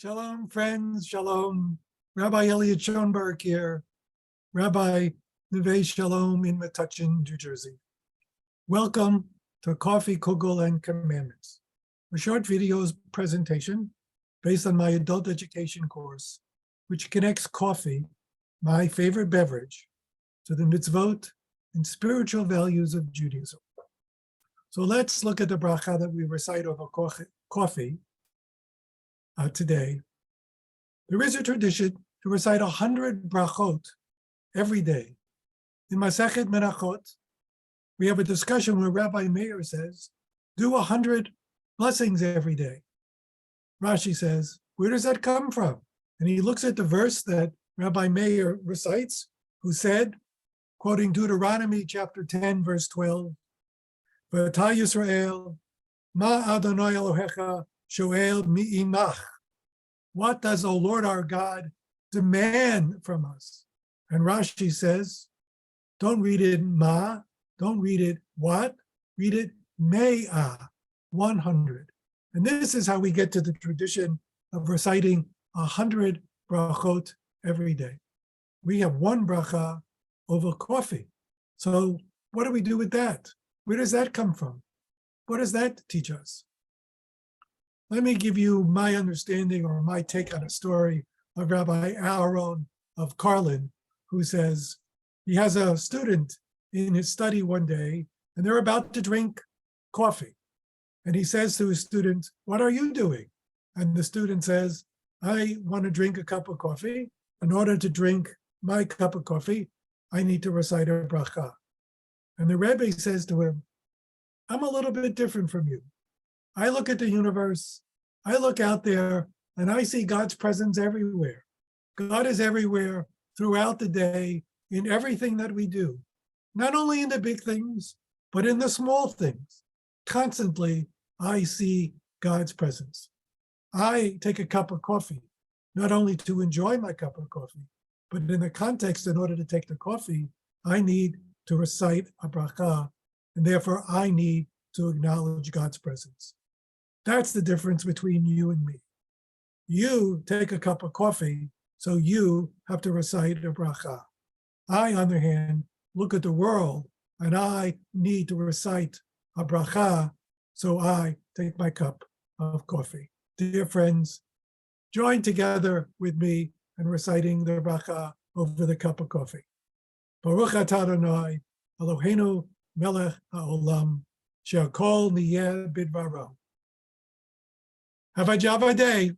Shalom, friends. Shalom. Rabbi Elliot Schoenberg here, Rabbi Neve Shalom in Metuchen, New Jersey. Welcome to Coffee, Kugel, and Commandments, a short video presentation based on my adult education course, which connects coffee, my favorite beverage, to the mitzvot and spiritual values of Judaism. So let's look at the bracha that we recite over coffee today. There is a tradition to recite 100 brachot every day. In Masechet Menachot, we have a discussion where Rabbi Meir says, do 100 blessings every day. Rashi says, where does that come from? And he looks at the verse that Rabbi Meir recites, who said, quoting Deuteronomy chapter 10, verse 12, V'ata Yisrael, ma Adonai Elohecha shoel mi'imach. What does, O Lord our God, demand from us? And Rashi says, don't read it ma, don't read it what, read it me'ah, 100. And this is how we get to the tradition of reciting 100 brachot every day. We have one bracha over coffee. So what do we do with that? Where does that come from? What does that teach us? Let me give you my understanding or my take on a story of Rabbi Aaron of Karlin, who says he has a student in his study one day, and they're about to drink coffee. And he says to his student, what are you doing? And the student says, I want to drink a cup of coffee. In order to drink my cup of coffee, I need to recite a bracha. And the Rebbe says to him, I'm a little bit different from you. I look at the universe, I look out there, and I see God's presence everywhere. God is everywhere throughout the day in everything that we do, not only in the big things, but in the small things. Constantly, I see God's presence. I take a cup of coffee, not only to enjoy my cup of coffee, but in the context, in order to take the coffee, I need to recite a bracha, and therefore I need to acknowledge God's presence. That's the difference between you and me. You take a cup of coffee, so you have to recite a bracha. I, on the other hand, look at the world, and I need to recite a bracha, so I take my cup of coffee. Dear friends, join together with me in reciting the bracha over the cup of coffee. Baruch atah Adonai, Eloheinu melech haolam, she'akol niyeh bidvaro. Have a Java day.